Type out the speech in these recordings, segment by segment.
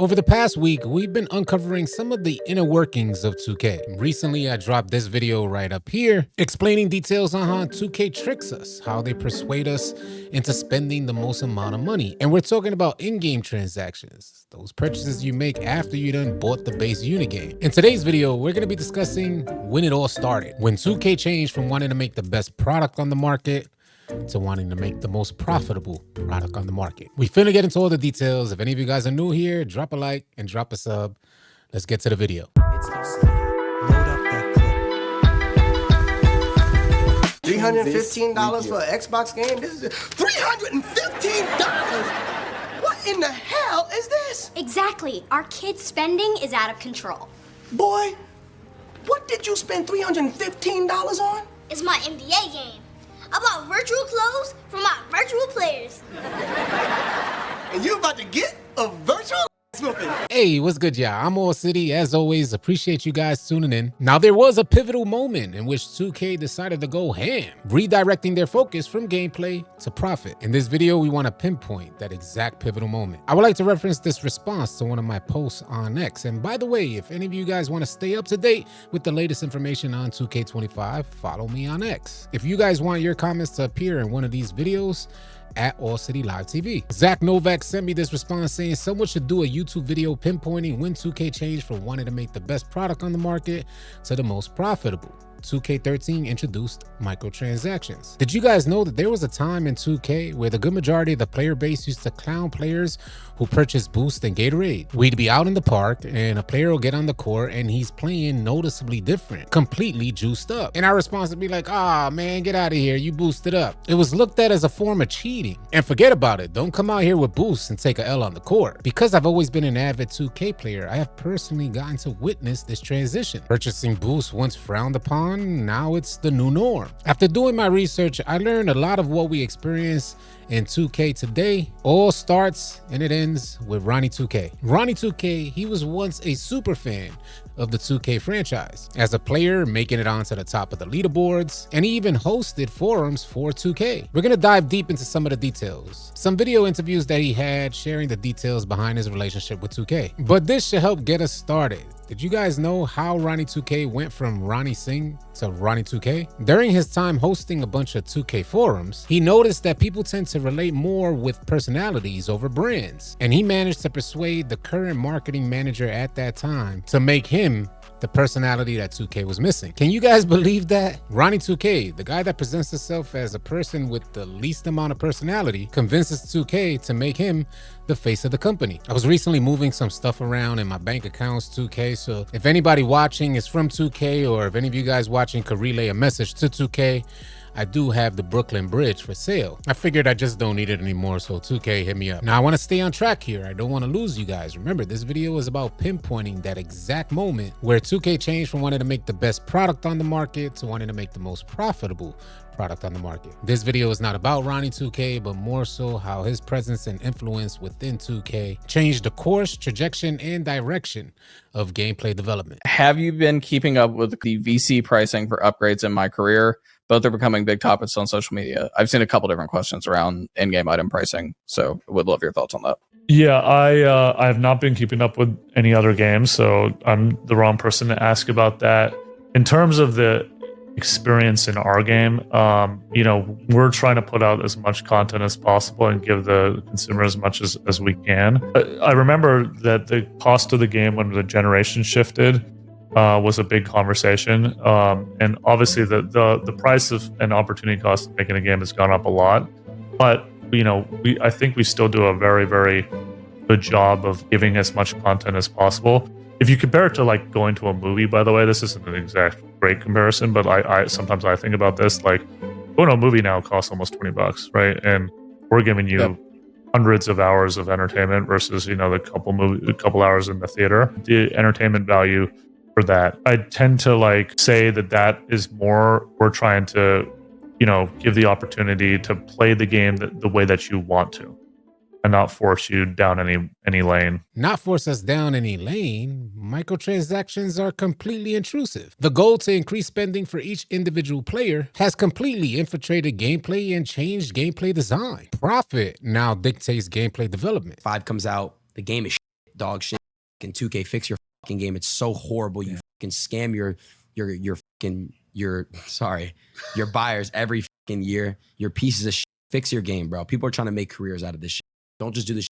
Over the past week, we've been uncovering some of the inner workings of 2K. Recently, I dropped this video right up here explaining details on how 2K tricks us, how they persuade us into spending the most amount of money. And we're talking about in-game transactions, those purchases you make after you done bought the base unit game. In today's video, we're going to be discussing when it all started, when 2K changed from wanting to make the best product on the market to wanting to make the most profitable product on the market. We finna get into all the details. If any of you guys are new here, drop a like and drop a sub. Let's get to the video. It's AllCity. Load up that clip. $315 for an Xbox game? This is $315! What in the hell is this? Exactly. Our kids' spending is out of control. Boy, what did you spend $315 on? It's my NBA game. I bought virtual clothes for my virtual players. And you about to get a virtual whooping? Hey, what's good, y'all? I'm AllCity. As always, appreciate you guys tuning in. Now, there was a pivotal moment in which 2K decided to go ham, redirecting their focus from gameplay to profit. In this video, we want to pinpoint that exact pivotal moment. I would like to reference this response to one of my posts on X. And by the way, if any of you guys want to stay up to date with the latest information on 2K25, follow me on X. If you guys want your comments to appear in one of these videos, at AllCity Live TV. Zach Novak sent me this response saying someone should do a YouTube video pinpointing when 2K changed from wanting to make the best product on the market to the most profitable. 2K13 introduced microtransactions. Did you guys know that there was a time in 2K where the good majority of the player base used to clown players who purchased Boost and Gatorade? We'd be out in the park and a player will get on the court and he's playing noticeably different, completely juiced up. And our response would be like, "Ah, man, get out of here, you boosted up." It was looked at as a form of cheating. And forget about it, don't come out here with Boost and take a L on the court. Because I've always been an avid 2K player, I have personally gotten to witness this transition. Purchasing Boost once frowned upon, now it's the new norm. After doing my research, I learned a lot of what we experience in 2K today all starts and it ends with Ronnie 2K. Ronnie 2K, he was once a super fan of the 2K franchise. As a player, making it onto the top of the leaderboards, and he even hosted forums for 2K. We're gonna dive deep into some of the details. Some video interviews that he had sharing the details behind his relationship with 2K. But this should help get us started. Did you guys know how Ronnie 2K went from Ronnie Singh to Ronnie 2K? During his time hosting a bunch of 2K forums, he noticed that people tend to relate more with personalities over brands. And he managed to persuade the current marketing manager at that time to make him the personality that 2K was missing. Can you guys believe that? Ronnie 2K, the guy that presents himself as a person with the least amount of personality, convinces 2K to make him the face of the company. I was recently moving some stuff around in my bank accounts, 2K, so if anybody watching is from 2K or if any of you guys watching could relay a message to 2K, I do have the Brooklyn Bridge for sale. I figured I just don't need it anymore, so 2K hit me up. Now I want to stay on track here. I don't want to lose you guys. Remember, this video is about pinpointing that exact moment where 2K changed from wanting to make the best product on the market to wanting to make the most profitable product on the market. This video is not about Ronnie 2K, but more so how his presence and influence within 2K changed the course, trajectory, and direction of gameplay development. Have you been keeping up with the VC pricing for upgrades in my career? Both are becoming big topics on social media. I've seen a couple different questions around in-game item pricing, so would love your thoughts on that. Yeah, I have not been keeping up with any other games, so I'm the wrong person to ask about that. In terms of the experience in our game, we're trying to put out as much content as possible and give the consumer as much as we can. I remember that the cost of the game when the generation shifted was a big conversation, and obviously the price of an opportunity cost of making a game has gone up a lot, but I think we still do a very, very good job of giving as much content as possible. If you compare it to like going to a movie, by the way, this isn't an exact great comparison, but I sometimes I think about this, like going to a movie now costs almost $20, right? And we're giving you hundreds of hours of entertainment versus the couple hours in the theater. The entertainment value for that, I tend to say that is more, we're trying to give the opportunity to play the game the way that you want to, and not force you down any lane. Not force us down any lane. Microtransactions are completely intrusive. The goal to increase spending for each individual player has completely infiltrated gameplay and changed gameplay design. Profit now dictates gameplay development. 5 comes out, the game is dog shit. And 2K, fix your fucking game. It's so horrible. You fucking scam your buyers every fucking year. You're pieces of shit. Fix your game, bro. People are trying to make careers out of this shit. Don't just do this shit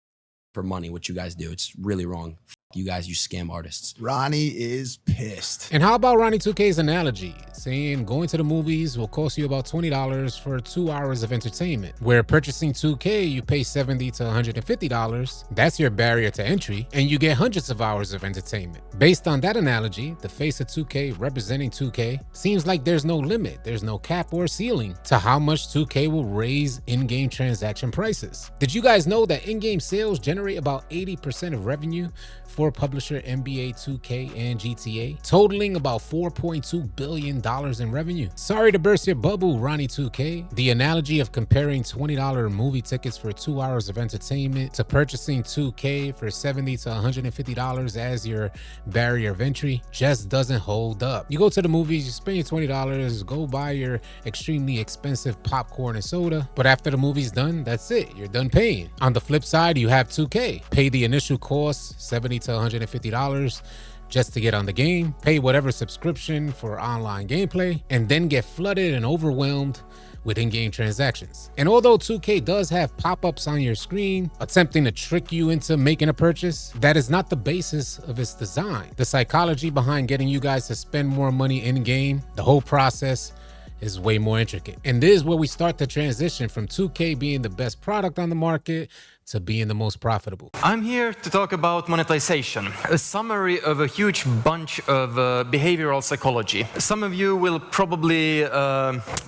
for money, what you guys do. It's really wrong. You guys, you scam artists. Ronnie is pissed. And how about Ronnie 2K's analogy, saying going to the movies will cost you about $20 for 2 hours of entertainment, where purchasing 2K, you pay $70 to $150. That's your barrier to entry, and you get hundreds of hours of entertainment. Based on that analogy, the face of 2K representing 2K seems like there's no limit, there's no cap or ceiling to how much 2K will raise in-game transaction prices. Did you guys know that in-game sales generate about 80% of revenue for publisher NBA 2K and GTA, totaling about $4.2 billion in revenue? Sorry to burst your bubble, Ronnie 2K. The analogy of comparing $20 movie tickets for 2 hours of entertainment to purchasing 2K for $70 to $150 as your barrier of entry just doesn't hold up. You go to the movies, you spend your $20, go buy your extremely expensive popcorn and soda, but after the movie's done, that's it. You're done paying. On the flip side, you have 2K. Pay the initial cost, $70 to $150 just to get on the game, pay whatever subscription for online gameplay, and then get flooded and overwhelmed with in-game transactions. And although 2K does have pop-ups on your screen attempting to trick you into making a purchase, that is not the basis of its design. The psychology behind getting you guys to spend more money in-game, the whole process is way more intricate. And this is where we start to transition from 2K being the best product on the market to being the most profitable. I'm here to talk about monetization, a summary of a huge bunch of behavioral psychology. Some of you will probably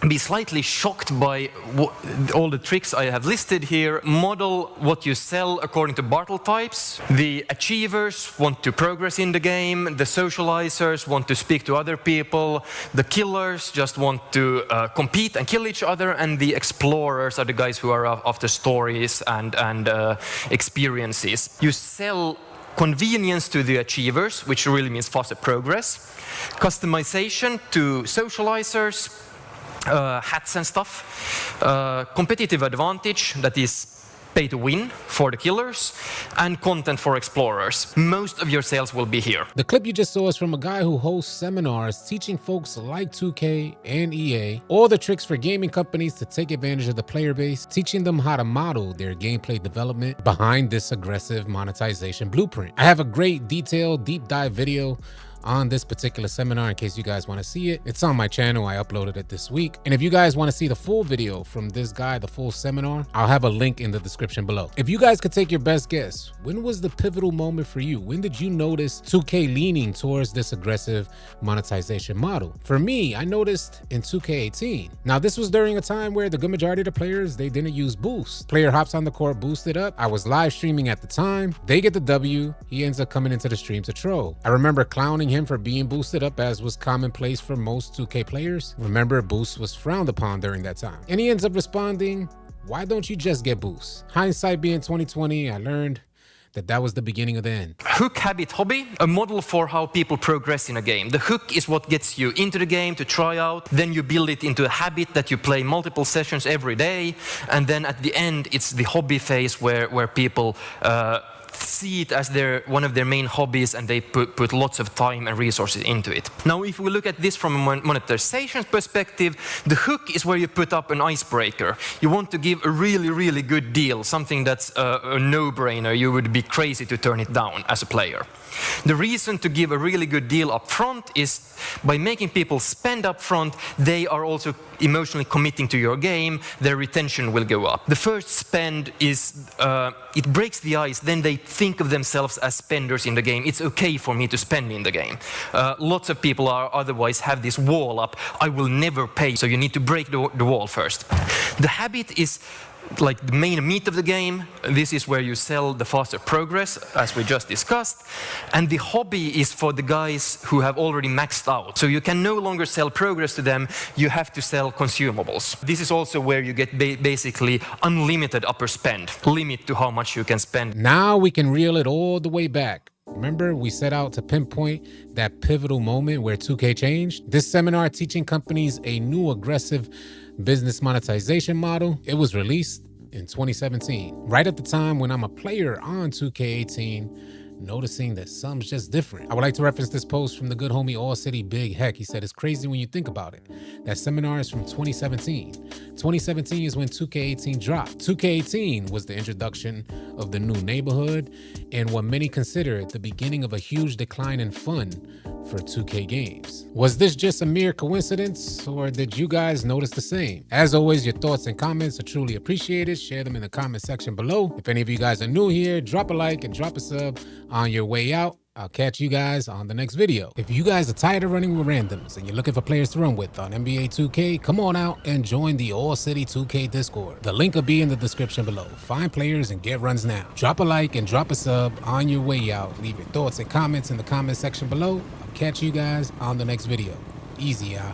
be slightly shocked by all the tricks I have listed here. Model what you sell according to Bartle types. The achievers want to progress in the game. The socializers want to speak to other people. The killers just want to compete and kill each other. And the explorers are the guys who are after stories and experiences. You sell convenience to the achievers, which really means faster progress, customization to socializers, hats and stuff, competitive advantage, that is pay to win for the killers, and content for explorers. Most of your sales will be here. The clip you just saw is from a guy who hosts seminars teaching folks like 2K and EA all the tricks for gaming companies to take advantage of the player base, teaching them how to model their gameplay development behind this aggressive monetization blueprint. I have a great detailed deep dive video on this particular seminar in case you guys want to see it. It's on my channel. I uploaded it this week. And if you guys want to see the full video from this guy, the full seminar, I'll have a link in the description below. If you guys could take your best guess, when was the pivotal moment for you? When did you notice 2K leaning towards this aggressive monetization model? For me, I noticed in 2K18. Now, this was during a time where the good majority of the players, they didn't use boost. Player hops on the court, boosted up. I was live streaming at the time. They get the W. He ends up coming into the stream to troll. I remember clowning him for being boosted up, as was commonplace for most 2K players. Remember, boost was frowned upon during that time. And he ends up responding, "Why don't you just get boost?" Hindsight being 2020, I learned that was the beginning of the end. Hook, habit, hobby, a model for how people progress in a game. The hook is what gets you into the game to try out. Then you build it into a habit that you play multiple sessions every day. And then at the end, it's the hobby phase where people see it as one of their main hobbies, and they put lots of time and resources into it. Now, if we look at this from a monetization perspective, the hook is where you put up an icebreaker. You want to give a really, really good deal, something that's a no-brainer. You would be crazy to turn it down as a player. The reason to give a really good deal up front is by making people spend up front, they are also emotionally committing to your game, their retention will go up. The first spend is, it breaks the ice, then they think of themselves as spenders in the game. It's okay for me to spend in the game. Lots of people otherwise have this wall up, I will never pay, so you need to break the wall first. The habit is like the main meat of the game. This is where you sell the faster progress, as we just discussed. And the hobby is for the guys who have already maxed out. So you can no longer sell progress to them, you have to sell consumables. This is also where you get basically unlimited upper spend, limit to how much you can spend. Now we can reel it all the way back. Remember, we set out to pinpoint that pivotal moment where 2K changed? This seminar teaching companies a new aggressive business monetization model. It was released in 2017, right at the time when I'm a player on 2K18 noticing that some's just different. I would like to reference this post from the good homie AllCity Big Heck. He said, it's crazy when you think about it. That seminar is from 2017. 2017 is when 2K18 dropped. 2K18 was the introduction of the new neighborhood and what many consider the beginning of a huge decline in fun for 2K games. Was this just a mere coincidence, or did you guys notice the same? As always, your thoughts and comments are truly appreciated. Share them in the comment section below. If any of you guys are new here, drop a like and drop a sub on your way out. I'll catch you guys on the next video. If you guys are tired of running with randoms and you're looking for players to run with on NBA 2K, come on out and join the AllCity 2K Discord. The link will be in the description below. Find players and get runs now. Drop a like and drop a sub on your way out. Leave your thoughts and comments in the comment section below. I'll catch you guys on the next video. Easy, y'all.